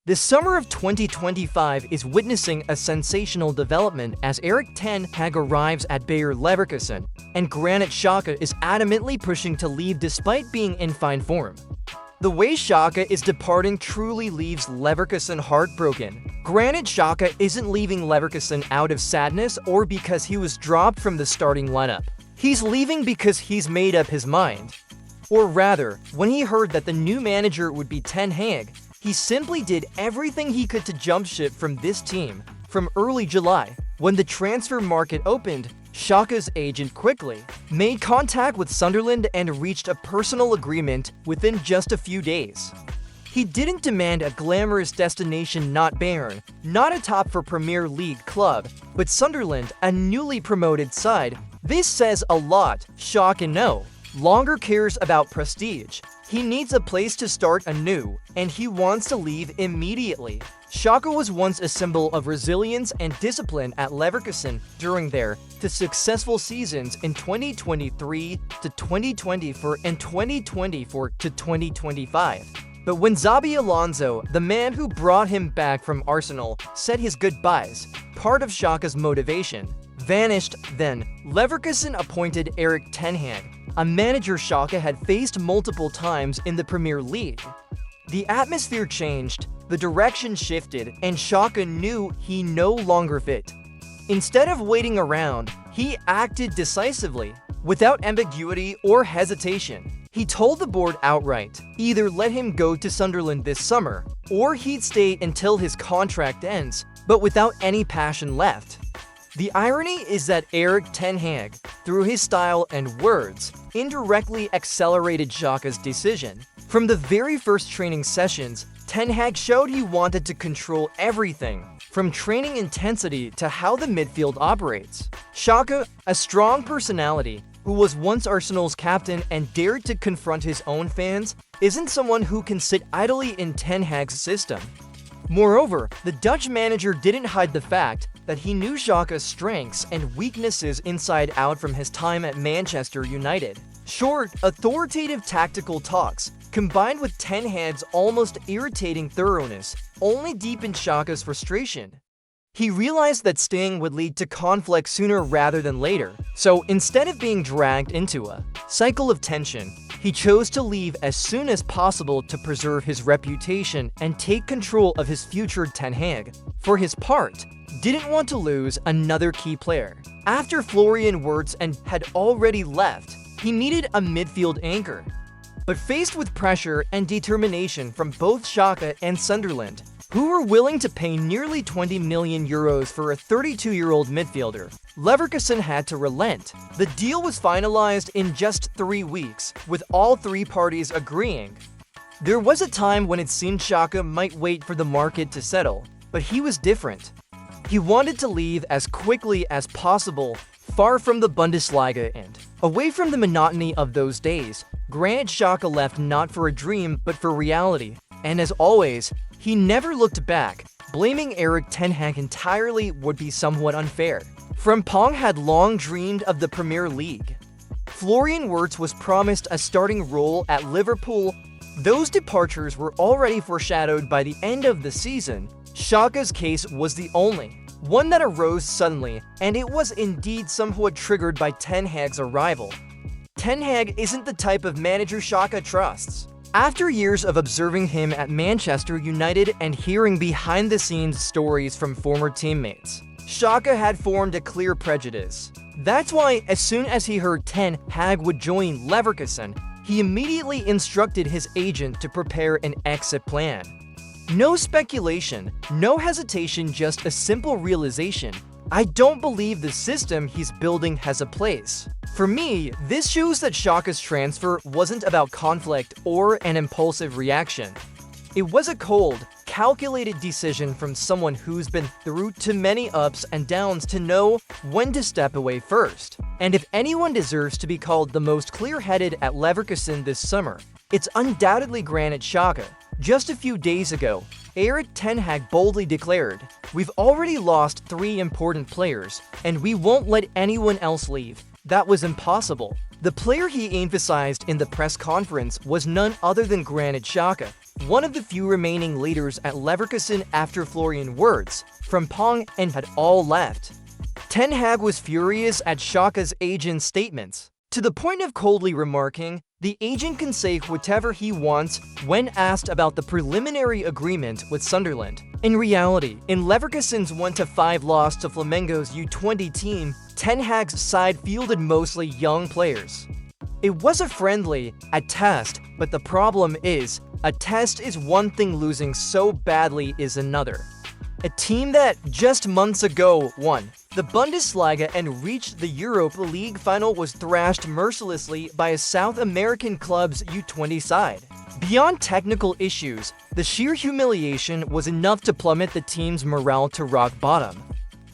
The summer of 2025 is witnessing a sensational development as Ten Hag arrives at Bayer Leverkusen, and Granit Xhaka is adamantly pushing to leave despite being in fine form. The way Xhaka is departing truly leaves Leverkusen heartbroken. Granit Xhaka isn't leaving Leverkusen out of sadness or because he was dropped from the starting lineup. He's leaving because he's made up his mind. Or rather, when he heard that the new manager would be Ten Hag, he simply did everything he could to jump ship from this team. From early July, when the transfer market opened, Xhaka's agent quickly made contact with Sunderland and reached a personal agreement within just a few days. He didn't demand a glamorous destination, not Bayern, not a top-for-Premier League club, but Sunderland, a newly promoted side. This says a lot. Xhaka no longer cares about prestige. He needs a place to start anew, and he wants to leave immediately. Xhaka was once a symbol of resilience and discipline at Leverkusen during their successful seasons in 2023 to 2024 and 2024 to 2025. But when Xabi Alonso, the man who brought him back from Arsenal, said his goodbyes, part of Xhaka's motivation vanished. Then Leverkusen appointed Ten Hag, a manager Xhaka had faced multiple times in the Premier League. The atmosphere changed, the direction shifted, and Xhaka knew he no longer fit. Instead of waiting around, he acted decisively, without ambiguity or hesitation. He told the board outright, either let him go to Sunderland this summer, or he'd stay until his contract ends, but without any passion left. The irony is that Ten Hag, through his style and words, indirectly accelerated Xhaka's decision. From the very first training sessions, Ten Hag showed he wanted to control everything, from training intensity to how the midfield operates. Xhaka, a strong personality, who was once Arsenal's captain and dared to confront his own fans, isn't someone who can sit idly in Ten Hag's system. Moreover, the Dutch manager didn't hide the fact that he knew Xhaka's strengths and weaknesses inside out from his time at Manchester United. Short, authoritative tactical talks, combined with Ten Hag's almost irritating thoroughness, only deepened Xhaka's frustration. He realized that staying would lead to conflict sooner rather than later, so instead of being dragged into a cycle of tension, he chose to leave as soon as possible to preserve his reputation and take control of his future. Ten Hag, for his part, didn't want to lose another key player. After Florian Wirtz had already left, he needed a midfield anchor. But faced with pressure and determination from both Xhaka and Sunderland, who were willing to pay nearly €20 million for a 32-year-old midfielder, Leverkusen had to relent. The deal was finalized in just 3 weeks, with all three parties agreeing. There was a time when it seemed Xhaka might wait for the market to settle, but he was different. He wanted to leave as quickly as possible, far from the Bundesliga and away from the monotony of those days. Granit Xhaka left not for a dream, but for reality. And as always, he never looked back. Blaming Ten Hag entirely would be somewhat unfair. Frimpong had long dreamed of the Premier League. Florian Wirtz was promised a starting role at Liverpool. Those departures were already foreshadowed by the end of the season. Xhaka's case was the only one that arose suddenly, and it was indeed somewhat triggered by Ten Hag's arrival. Ten Hag isn't the type of manager Xhaka trusts. After years of observing him at Manchester United and hearing behind-the-scenes stories from former teammates, Xhaka had formed a clear prejudice. That's why, as soon as he heard Ten Hag would join Leverkusen, he immediately instructed his agent to prepare an exit plan. No speculation, no hesitation, just a simple realization. I don't believe the system he's building has a place. For me, this shows that Xhaka's transfer wasn't about conflict or an impulsive reaction. It was a cold, calculated decision from someone who's been through too many ups and downs to know when to step away first. And if anyone deserves to be called the most clear-headed at Leverkusen this summer, it's undoubtedly Granit Xhaka. Just a few days ago, Ten Hag boldly declared, "We've already lost 3 important players, and we won't let anyone else leave." That was impossible. The player he emphasized in the press conference was none other than Granit Xhaka. one of the few remaining leaders at Leverkusen after Florian Wirtz, Frimpong, and had all left. Ten Hag was furious at Xhaka's agent's statements, to the point of coldly remarking, "The agent can say whatever he wants," when asked about the preliminary agreement with Sunderland. In reality, in Leverkusen's 1-5 loss to Flamengo's U20 team, Ten Hag's side fielded mostly young players. It was a friendly, a test, but the problem is, a test is one thing, losing so badly is another. A team that, just months ago, won the Bundesliga and reached the Europa League final was thrashed mercilessly by a South American club's U20 side. Beyond technical issues, the sheer humiliation was enough to plummet the team's morale to rock bottom.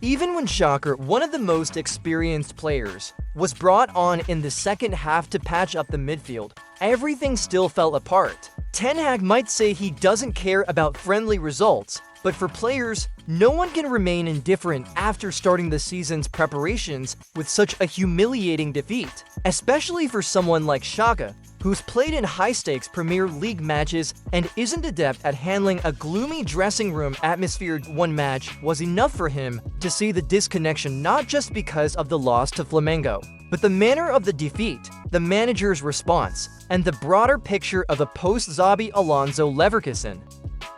Even when Xhaka, one of the most experienced players, was brought on in the second half to patch up the midfield, everything still fell apart. Ten Hag might say he doesn't care about friendly results, but for players, no one can remain indifferent after starting the season's preparations with such a humiliating defeat, especially for someone like Xhaka, who's played in high-stakes Premier League matches and isn't adept at handling a gloomy dressing room atmosphere. One match was enough for him to see the disconnection, not just because of the loss to Flamengo, but the manner of the defeat, the manager's response, and the broader picture of a post-Xabi Alonso Leverkusen.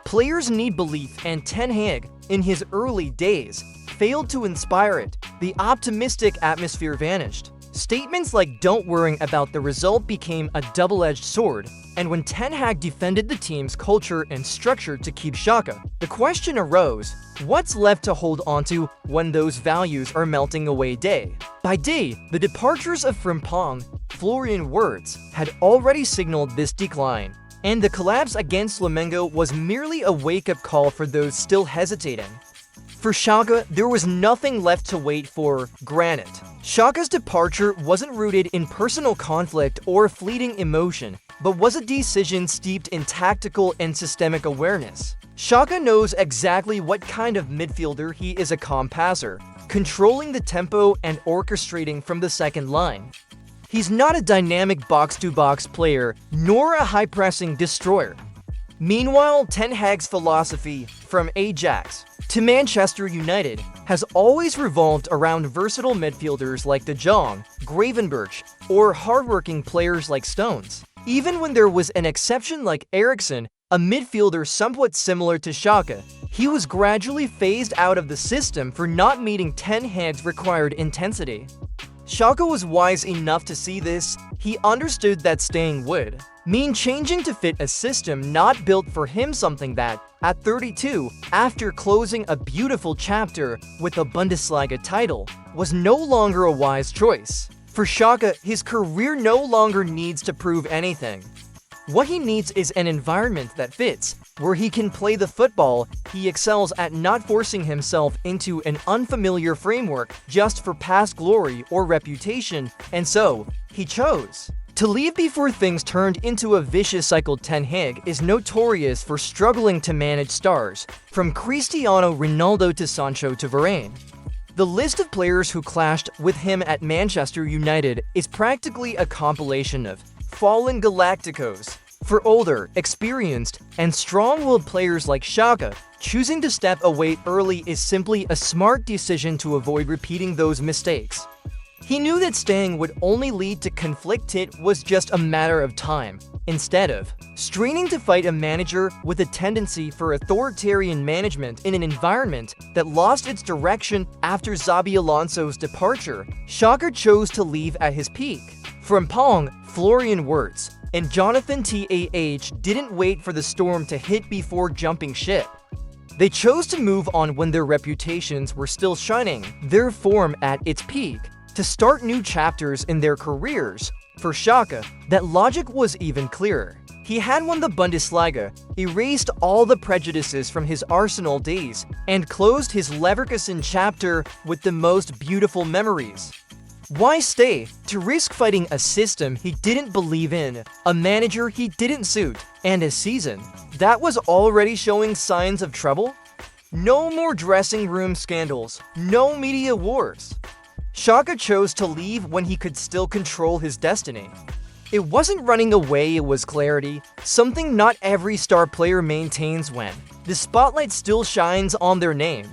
Players need belief, and Ten Hag, in his early days, failed to inspire it. The optimistic atmosphere vanished. Statements like "don't worry about the result" became a double-edged sword, and when Ten Hag defended the team's culture and structure to keep Xhaka, the question arose, what's left to hold onto when those values are melting away day by day? The departures of Frimpong, Florian Wirtz had already signaled this decline, and the collapse against Flamengo was merely a wake-up call for those still hesitating. For Xhaka, there was nothing left to wait for. Granit Xhaka's departure wasn't rooted in personal conflict or fleeting emotion, but was a decision steeped in tactical and systemic awareness. Xhaka knows exactly what kind of midfielder he is: a calm passer, controlling the tempo and orchestrating from the second line. He's not a dynamic box-to-box player, nor a high-pressing destroyer. Meanwhile, Ten Hag's philosophy, from Ajax to Manchester United, has always revolved around versatile midfielders like De Jong, Gravenberch, or hardworking players like Stones. Even when there was an exception like Eriksen, a midfielder somewhat similar to Xhaka, he was gradually phased out of the system for not meeting Ten Hag's required intensity. Xhaka was wise enough to see this. He understood that staying would mean changing to fit a system not built for him, something that, at 32, after closing a beautiful chapter with a Bundesliga title, was no longer a wise choice. For Xhaka, his career no longer needs to prove anything. What he needs is an environment that fits, where he can play the football he excels at, not forcing himself into an unfamiliar framework just for past glory or reputation, and so, he chose to leave before things turned into a vicious cycle. Ten Hag is notorious for struggling to manage stars, from Cristiano Ronaldo to Sancho to Varane. The list of players who clashed with him at Manchester United is practically a compilation of fallen Galacticos. For older, experienced, and strong-willed players like Xhaka, choosing to step away early is simply a smart decision to avoid repeating those mistakes. He knew that staying would only lead to conflict. It was just a matter of time. Instead of straining to fight a manager with a tendency for authoritarian management in an environment that lost its direction after Xabi Alonso's departure, Xhaka chose to leave at his peak. Frimpong, Florian Wirtz, and Jonathan Tah didn't wait for the storm to hit before jumping ship. They chose to move on when their reputations were still shining, their form at its peak, to start new chapters in their careers. For Xhaka, that logic was even clearer. He had won the Bundesliga, erased all the prejudices from his Arsenal days, and closed his Leverkusen chapter with the most beautiful memories. Why stay to risk fighting a system he didn't believe in, a manager he didn't suit, and a season that was already showing signs of trouble? No more dressing room scandals, no media wars. Xhaka chose to leave when he could still control his destiny. It wasn't running away, it was clarity, something not every star player maintains when the spotlight still shines on their name.